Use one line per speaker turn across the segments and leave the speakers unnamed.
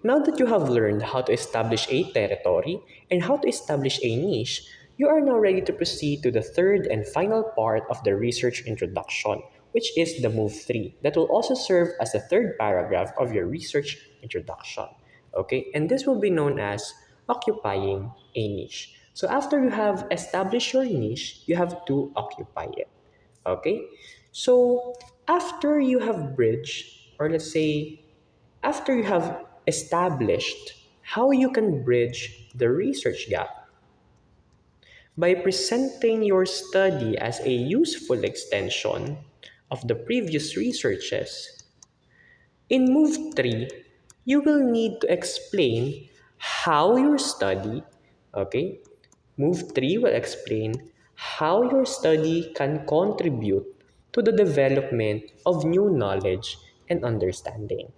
Now that you have learned how to establish a territory and how to establish a niche, you are now ready to proceed to the third and final part of the research introduction, which is the move 3, that will also serve as the third paragraph of your research introduction. Okay, and this will be known as occupying a niche. So after you have established your niche, you have to occupy it. Okay, so after you have bridged, or let's say after you have established how you can bridge the research gap by presenting your study as a useful extension of the previous researches, in move 3, you will need to explain how your study, okay? Move 3 will explain how your study can contribute to the development of new knowledge and understanding.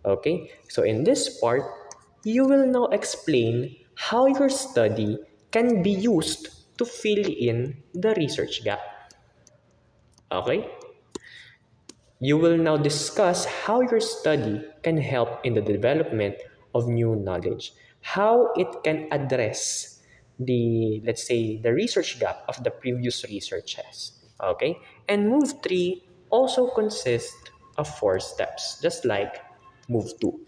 Okay? So in this part, you will now explain how your study can be used to fill in the research gap. Okay? You will now discuss how your study can help in the development of new knowledge, how it can address the, let's say, the research gap of the previous researches. Okay? And move 3 also consists of 4 steps, just like move 2.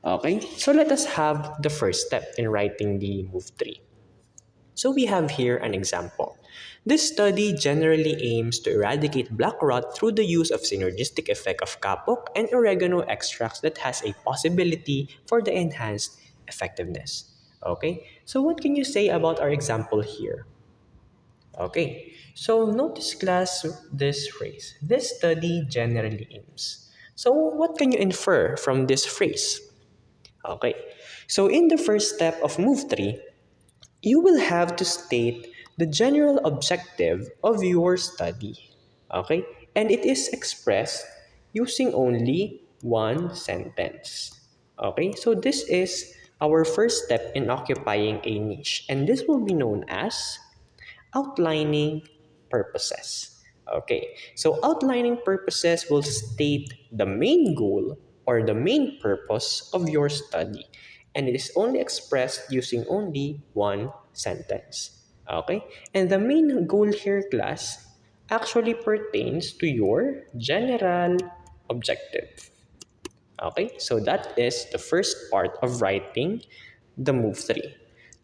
Okay? So let us have the first step in writing the move 3. So we have here an example. This study generally aims to eradicate black rot through the use of synergistic effect of kapok and oregano extracts that has a possibility for the enhanced effectiveness. Okay, so what can you say about our example here? Okay, so notice class this phrase. This study generally aims. So what can you infer from this phrase? Okay, so in the first step of move 3, you will have to state the general objective of your study. Okay? And it is expressed using only one sentence. Okay? So this is our first step in occupying a niche. And this will be known as outlining purposes. Okay, so outlining purposes will state the main goal or the main purpose of your study, and it is only expressed using only one sentence. Okay, and the main goal here, class, actually pertains to your general objective. Okay, so that is the first part of writing the move 3.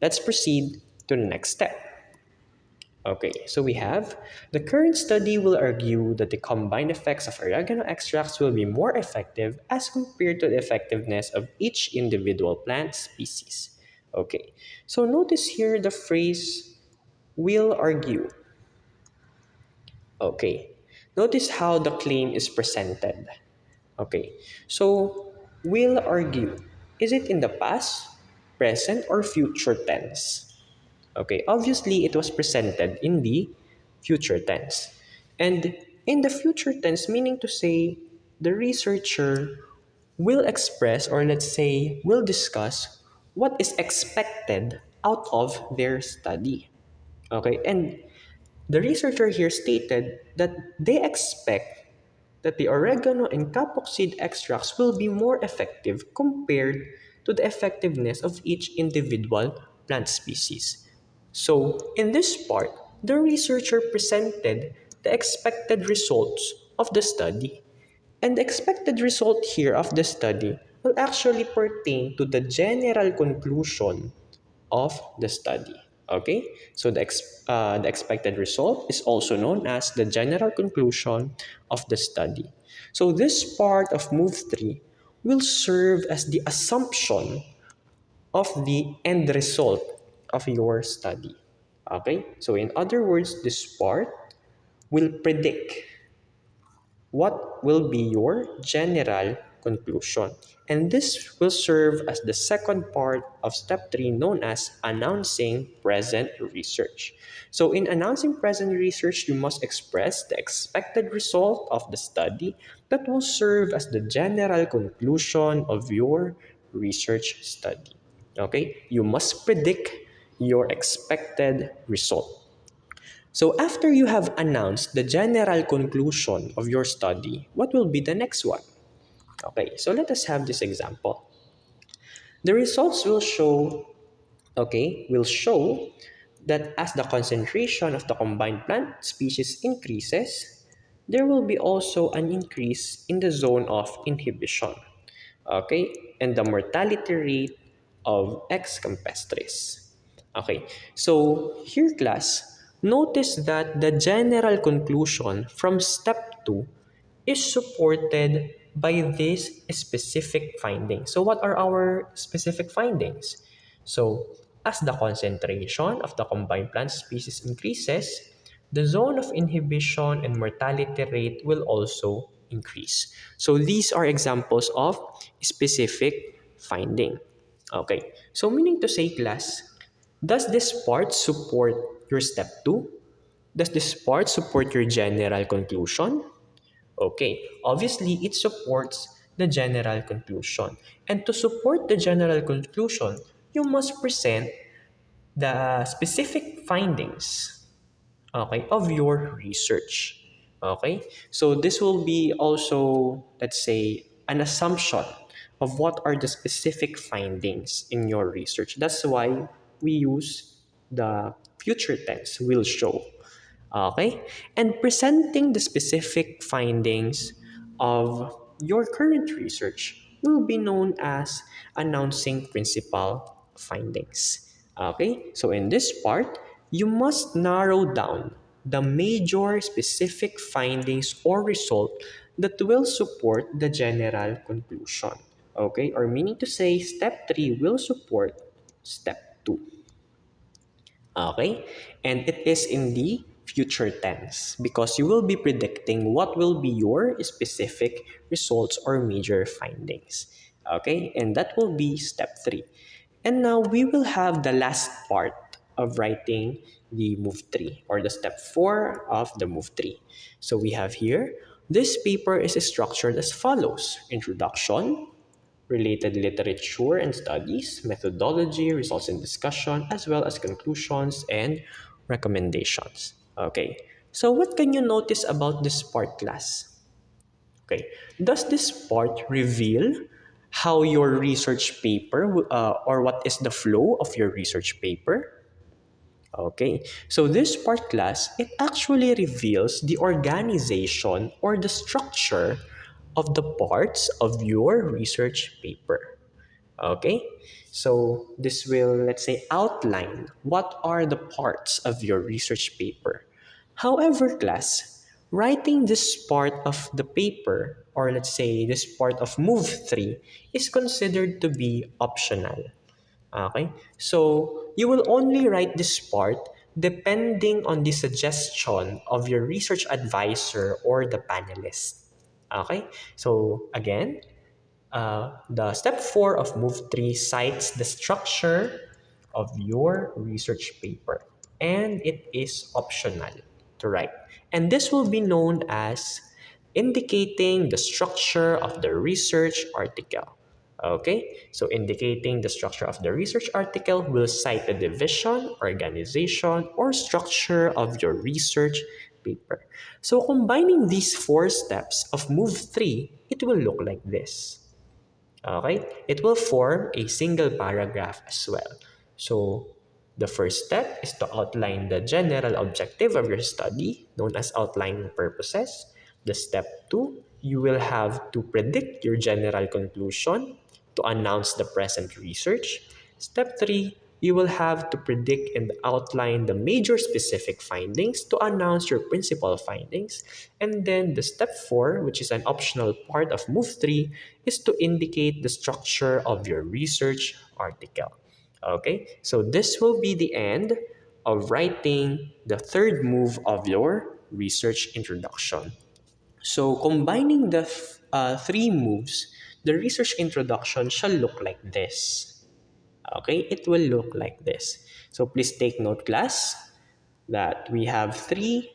Let's proceed to the next step. Okay, so we have the current study will argue that the combined effects of oregano extracts will be more effective as compared to the effectiveness of each individual plant species. Okay, so notice here the phrase will argue. Okay, notice how the claim is presented. Okay, so will argue. Is it in the past, present, or future tense? Okay, obviously it was presented in the future tense. And in the future tense, meaning to say the researcher will express, or let's say will discuss, what is expected out of their study. Okay, and the researcher here stated that they expect that the oregano and kapok seed extracts will be more effective compared to the effectiveness of each individual plant species. So, in this part, the researcher presented the expected results of the study. And the expected result here of the study will actually pertain to the general conclusion of the study. Okay, so the expected result is also known as the general conclusion of the study. So this part of move 3 will serve as the assumption of the end result of your study. Okay, so in other words, this part will predict what will be your general conclusion. And this will serve as the second part of step 3 known as announcing present research. So in announcing present research, you must express the expected result of the study that will serve as the general conclusion of your research study. Okay? You must predict your expected result. So after you have announced the general conclusion of your study, what will be the next one? Okay, so let us have this example. The results will show that as the concentration of the combined plant species increases, there will be also an increase in the zone of inhibition, okay, and the mortality rate of X campestris. Okay, so here class, notice that the general conclusion from step 2 is supported by this specific findings. So what are our specific findings? So as the concentration of the combined plant species increases, the zone of inhibition and mortality rate will also increase. So these are examples of specific finding. Okay, so meaning to say class, does this part support your step 2? Does this part support your general conclusion? Okay, obviously it supports the general conclusion. And to support the general conclusion, you must present the specific findings, okay, of your research. Okay, so this will be also, let's say, an assumption of what are the specific findings in your research. That's why we use the future tense will show. Okay, and presenting the specific findings of your current research will be known as announcing principal findings. Okay, so in this part, you must narrow down the major specific findings or result that will support the general conclusion. Okay, or meaning to say, step 3 will support step 2. Okay, and it is in the future tense because you will be predicting what will be your specific results or major findings. Okay, and that will be step 3. And now we will have the last part of writing the move 3 or the step 4 of the move 3. So we have here, this paper is structured as follows: introduction, related literature and studies, methodology, results in discussion, as well as conclusions and recommendations. Okay, so what can you notice about this part class? Okay, does this part reveal how your research paper or what is the flow of your research paper? Okay, so this part class, it actually reveals the organization or the structure of the parts of your research paper. Okay, so this will, let's say, outline what are the parts of your research paper. However, class, writing this part of the paper, or let's say this part of move 3, is considered to be optional. Okay, so you will only write this part depending on the suggestion of your research advisor or the panelist. Okay, so again, the step 4 of move 3 cites the structure of your research paper, and it is optional to write. And this will be known as indicating the structure of the research article. Okay, so indicating the structure of the research article will cite the division, organization, or structure of your research paper. So combining these 4 steps of move 3, it will look like this. Okay, it will form a single paragraph as well. So the first step is to outline the general objective of your study, known as outlining purposes. The step 2, you will have to predict your general conclusion, to announce the present research. Step 3, you will have to predict and outline the major specific findings to announce your principal findings. And then the step 4, which is an optional part of move 3, is to indicate the structure of your research article. Okay, so this will be the end of writing the third move of your research introduction. So combining the 3 moves, the research introduction shall look like this. Okay, it will look like this. So please take note, class, that we have 3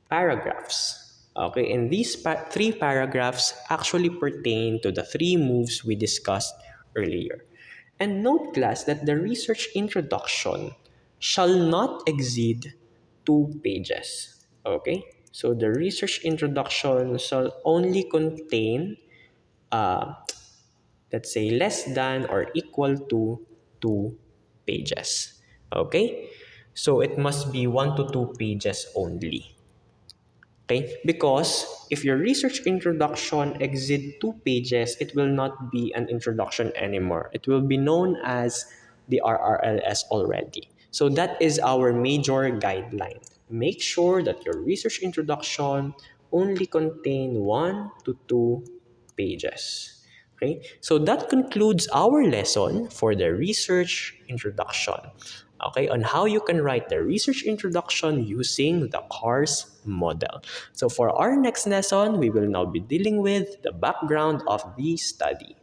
paragraphs. Okay, and these 3 paragraphs actually pertain to the 3 moves we discussed earlier. And note, class, that the research introduction shall not exceed 2 pages. Okay, so the research introduction shall only contain uh, let's say less than or equal to 2 pages. Okay? So it must be 1 to 2 pages only. Okay? Because if your research introduction exceed 2 pages, it will not be an introduction anymore. It will be known as the RRLS already. So that is our major guideline. Make sure that your research introduction only contain 1 to 2 pages. Okay, so that concludes our lesson for the research introduction. Okay, on how you can write the research introduction using the CARS model. So for our next lesson, we will now be dealing with the background of the study.